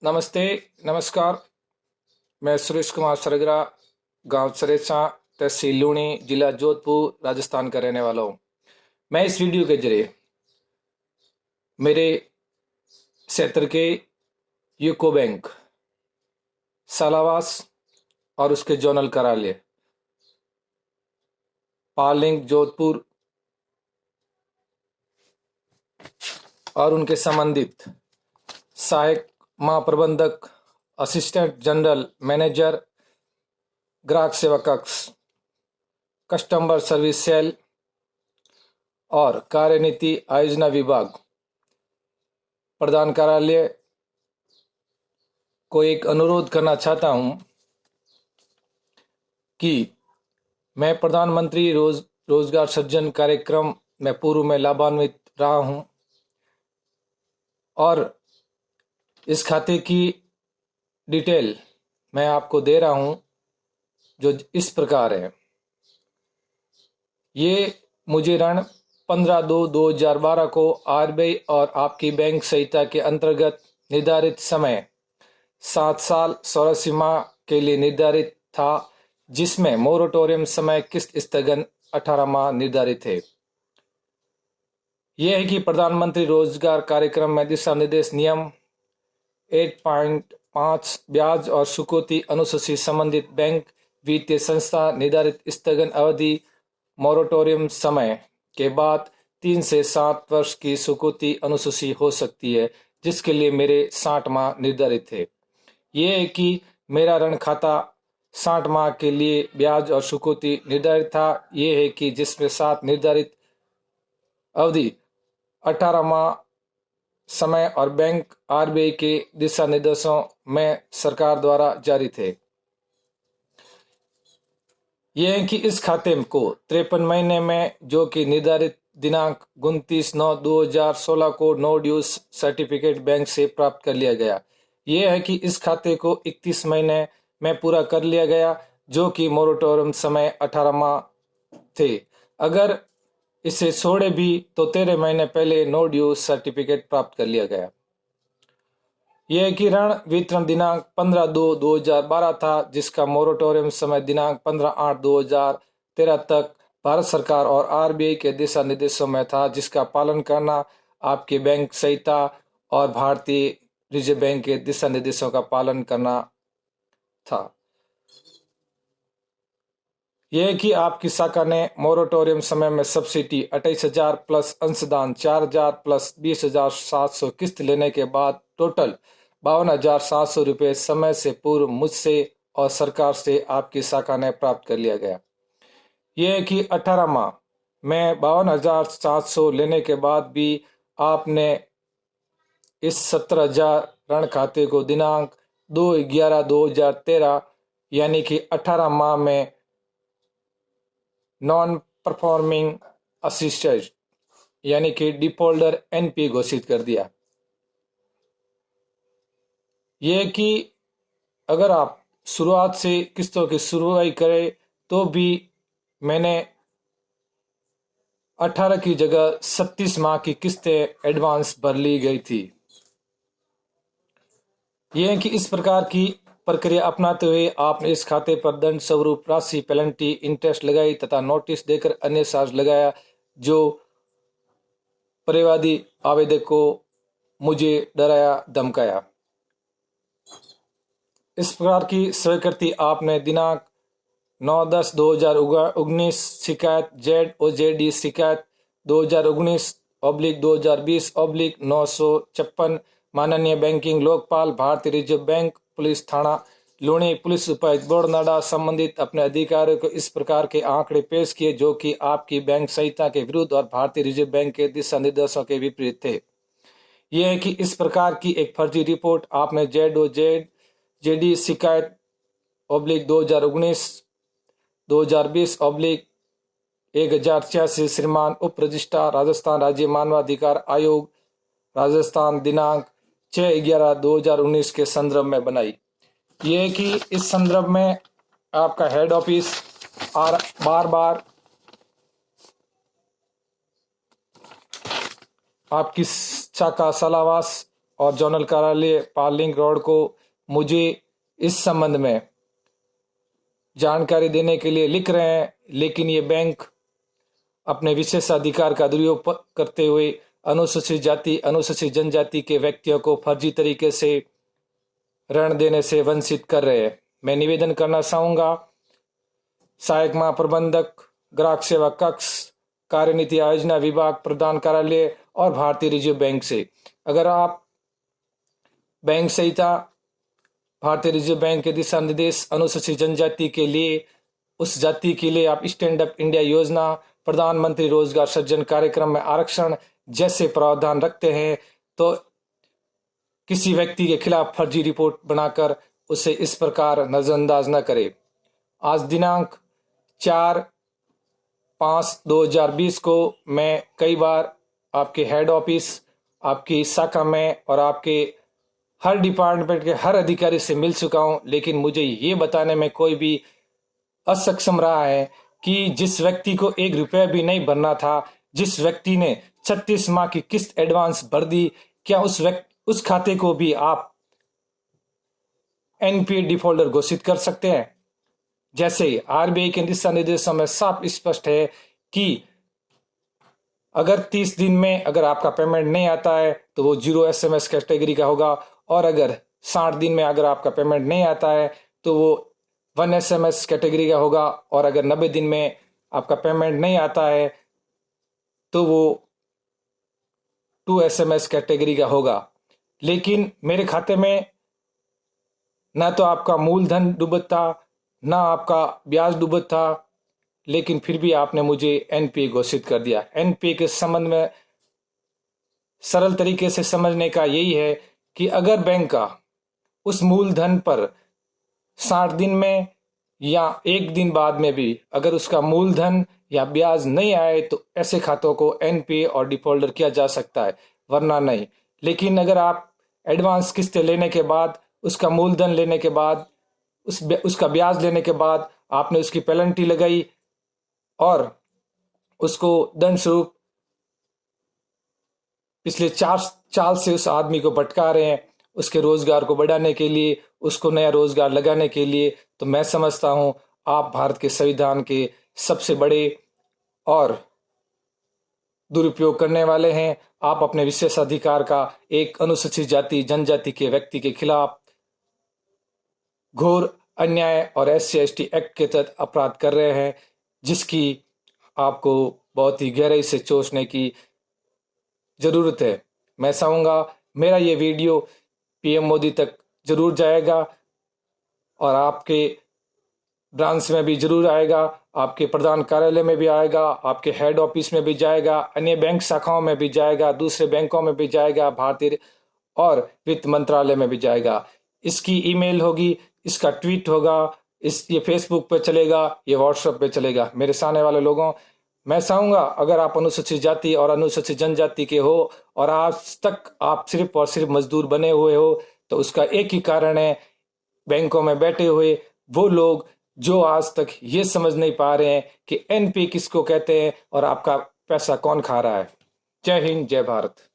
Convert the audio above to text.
नमस्ते, नमस्कार। मैं सुरेश कुमार सरगरा, गांव सरेसा, तहसील लूणी, जिला जोधपुर, राजस्थान का रहने वाला हूँ। मैं इस वीडियो के जरिए मेरे क्षेत्र के यूको बैंक, सालावास और उसके जोनल कार्यालय पालिंग, जोधपुर और उनके संबंधित सहायक महाप्रबंधक, असिस्टेंट जनरल मैनेजर, ग्राहक सेवा कक्ष, कस्टमर सर्विस सेल और कार्यनीति आयोजना विभाग प्रधान कार्यालय को एक अनुरोध करना चाहता हूं कि मैं प्रधानमंत्री रोजगार सृजन कार्यक्रम में पूर्व में लाभान्वित रहा हूं और इस खाते की डिटेल मैं आपको दे रहा हूं, जो इस प्रकार है। ये मुझे ऋण 15/2/2012 को आरबीआई और आपकी बैंक संहिता के अंतर्गत निर्धारित समय 7 साल 84 माह के लिए निर्धारित था, जिसमें मोरेटोरियम समय किस्त स्थगन 18 माह निर्धारित है। यह है कि प्रधानमंत्री रोजगार कार्यक्रम में दिशा निर्देश नियम 8.5 ब्याज और चुकौती अनुसूची संबंधित बैंक वित्तीय संस्था निर्धारित स्थगन अवधि मोरेटोरियम समय के बाद 3 से 7 वर्ष की चुकौती अनुसूची हो सकती है, जिसके लिए मेरे 60 माह निर्धारित है। यह है कि मेरा ऋण खाता 60 माह के लिए ब्याज और चुकौती निर्धारित था। यह है कि जिसमें 7 निर्धारित अवधि 18 माह समय और बैंक आरबीआई के दिशा निर्देशों में सरकार द्वारा जारी थे। यह है कि इस खाते को 53 महीने में, जो कि निर्धारित दिनांक 29/9/2016 को नो ड्यूज सर्टिफिकेट बैंक से प्राप्त कर लिया गया। यह है कि इस खाते को 31 महीने में पूरा कर लिया गया, जो कि मोरेटोरियम समय 18 माह थे। अगर इसे छोड़े भी तो 13 महीने पहले नो ड्यूज सर्टिफिकेट प्राप्त कर लिया गया। यह कि ऋण वितरण दिनांक 15/2/2012 था, जिसका मोरेटोरियम समय दिनांक 15/8/2013 तक भारत सरकार और आरबीआई के दिशा निर्देशों में था, जिसका पालन करना आपके बैंक संहिता और भारतीय रिजर्व बैंक के दिशा निर्देशों का पालन करना था। यह कि आपकी शाखा ने मोरेटोरियम समय में सब्सिडी 28,000 प्लस अंशदान 4,000 प्लस 20,700 किस्त लेने के बाद टोटल 52,700 रुपये समय से पूर्व मुझसे और सरकार से आपकी शाखा ने प्राप्त कर लिया गया। यह कि 18 माह में 52,700 लेने के बाद भी आपने इस 17,000 ऋण खाते को दिनांक 2/11/2013 यानी कि 18 माह में नॉन परफॉर्मिंग असिस्टेड यानी कि डिफॉल्टर एनपी घोषित कर दिया। यह कि अगर आप शुरुआत से किस्तों की शुरुआत करें तो भी मैंने 18 की जगह 36 माह की किस्तें एडवांस भर ली गई थी। यह कि इस प्रकार की प्रक्रिया अपनाते हुए आपने इस खाते पर दंड स्वरूप राशि, पेनल्टी, इंटरेस्ट लगाई तथा नोटिस देकर अन्य चार्ज लगाया, जो परिवादी आवेदक को मुझे डराया धमकाया। इस प्रकार की स्वीकृति आपने दिनांक 9/10/2019 शिकायत ZOJD शिकायत 2019/2020/956 माननीय बैंकिंग लोकपाल, भारतीय रिजर्व बैंक, पुलिस थाना लूणी, पुलिस उपायुक्त बोरनाडा संबंधित अपने अधिकारियों को इस प्रकार के आंकड़े पेश किए, जो कि आपकी बैंक संहिता के विरुद्ध और भारतीय रिजर्व बैंक के दिशा निर्देशों के विपरीत थे। यह है कि इस प्रकार की एक फर्जी रिपोर्ट आपने ZOJD शिकायत (2019-2020/1086) श्रीमान उप रजिस्ट्रार, राजस्थान राज्य मानवाधिकार आयोग, राजस्थान दिनांक 6/11/2019 के संदर्भ में बनाई। यह कि इस संदर्भ में आपका हेड ऑफिस और बार बार आपकी शाखा सालावास और जोनल कार्यालय पार्लिंग रोड को मुझे इस संबंध में जानकारी देने के लिए लिख रहे हैं, लेकिन ये बैंक अपने विशेषाधिकार का दुरुपयोग करते हुए अनुसूचित जाति अनुसूचित जनजाति के व्यक्तियों को फर्जी तरीके से ऋण देने से वंचित कर रहे हैं। मैं निवेदन करना चाहूंगा सहायक महाप्रबंधक, ग्राहक सेवा कक्ष, कार्यनीति आयोजना विभाग, प्रधान कार्यालय और भारतीय रिजर्व बैंक से, अगर आप बैंक संहिता, भारतीय रिजर्व बैंक के दिशा निर्देश, अनुसूचित जनजाति के लिए, उस जाति के लिए आप स्टैंड अप इंडिया योजना, प्रधानमंत्री रोजगार सृजन कार्यक्रम में आरक्षण जैसे प्रावधान रखते हैं, तो किसी व्यक्ति के खिलाफ फर्जी रिपोर्ट बनाकर उसे इस प्रकार नजरअंदाज न करें। आज दिनांक 4/5/2020 को मैं कई बार आपके हेड ऑफिस, आपकी शाखा में और आपके हर डिपार्टमेंट के हर अधिकारी से मिल चुका हूं, लेकिन मुझे ये बताने में कोई भी असक्षम रहा है कि जिस व्यक्ति को 1 रुपया भी नहीं भरना था, जिस व्यक्ति ने 36 माह की किस्त एडवांस भर दी, क्या उस खाते को भी आप एनपीए डिफॉल्टर घोषित कर सकते हैं? जैसे आरबीआई के दिशा निर्देशों में साफ स्पष्ट है कि अगर 30 दिन में अगर आपका पेमेंट नहीं आता है तो वो 0 SMS कैटेगरी का होगा, और अगर 60 दिन में अगर आपका पेमेंट नहीं आता है तो वो 1 SMS कैटेगरी का होगा, और अगर 90 दिन में आपका पेमेंट नहीं आता है तो वो 2 SMS कैटेगरी का होगा। लेकिन मेरे खाते में ना तो आपका मूलधन डूबत था, ना आपका ब्याज डूबत था, लेकिन फिर भी आपने मुझे एनपीए घोषित कर दिया। एनपीए के संबंध में सरल तरीके से समझने का यही है कि अगर बैंक का उस मूलधन पर 60 दिन में या 1 दिन बाद में भी अगर उसका मूलधन या ब्याज नहीं आए तो ऐसे खातों को एनपीए और डिफॉल्टर किया जा सकता है, वरना नहीं। लेकिन अगर आप एडवांस किस्तें लेने के बाद, उसका मूलधन लेने के बाद, उसका ब्याज लेने के बाद आपने उसकी पेनल्टी लगाई और उसको दंड स्वरूप पिछले 4 साल से उस आदमी को भटका रहे हैं, उसके रोजगार को बढ़ाने के लिए, उसको नया रोजगार लगाने के लिए, तो मैं समझता हूं आप भारत के संविधान के सबसे बड़े और दुरुपयोग करने वाले हैं। आप अपने विशेषाधिकार का एक अनुसूचित जाति जनजाति के व्यक्ति के खिलाफ घोर अन्याय और SC/ST एक्ट के तहत अपराध कर रहे हैं, जिसकी आपको बहुत ही गहराई से सोचने की जरूरत है। मैं चाहूंगा मेरा ये वीडियो पीएम मोदी तक जरूर जाएगा और आपके ब्रांच में भी जरूर आएगा, आपके प्रधान कार्यालय में भी आएगा, आपके हेड ऑफिस में भी जाएगा, अन्य बैंक शाखाओं में भी जाएगा, दूसरे बैंकों में भी जाएगा, भारतीय और वित्त मंत्रालय में भी जाएगा। इसकी ईमेल होगी, इसका ट्वीट होगा, ये फेसबुक पे चलेगा, ये व्हाट्सएप पे चलेगा। मेरे सामने वाले लोगों, मैं चाहूंगा अगर आप अनुसूचित जाति और अनुसूचित जनजाति के हो और आज तक आप सिर्फ और सिर्फ मजदूर बने हुए हो, तो उसका एक ही कारण है, बैंकों में बैठे हुए वो लोग जो आज तक ये समझ नहीं पा रहे हैं कि एनपीए किसको कहते हैं और आपका पैसा कौन खा रहा है। जय हिंद, जय भारत।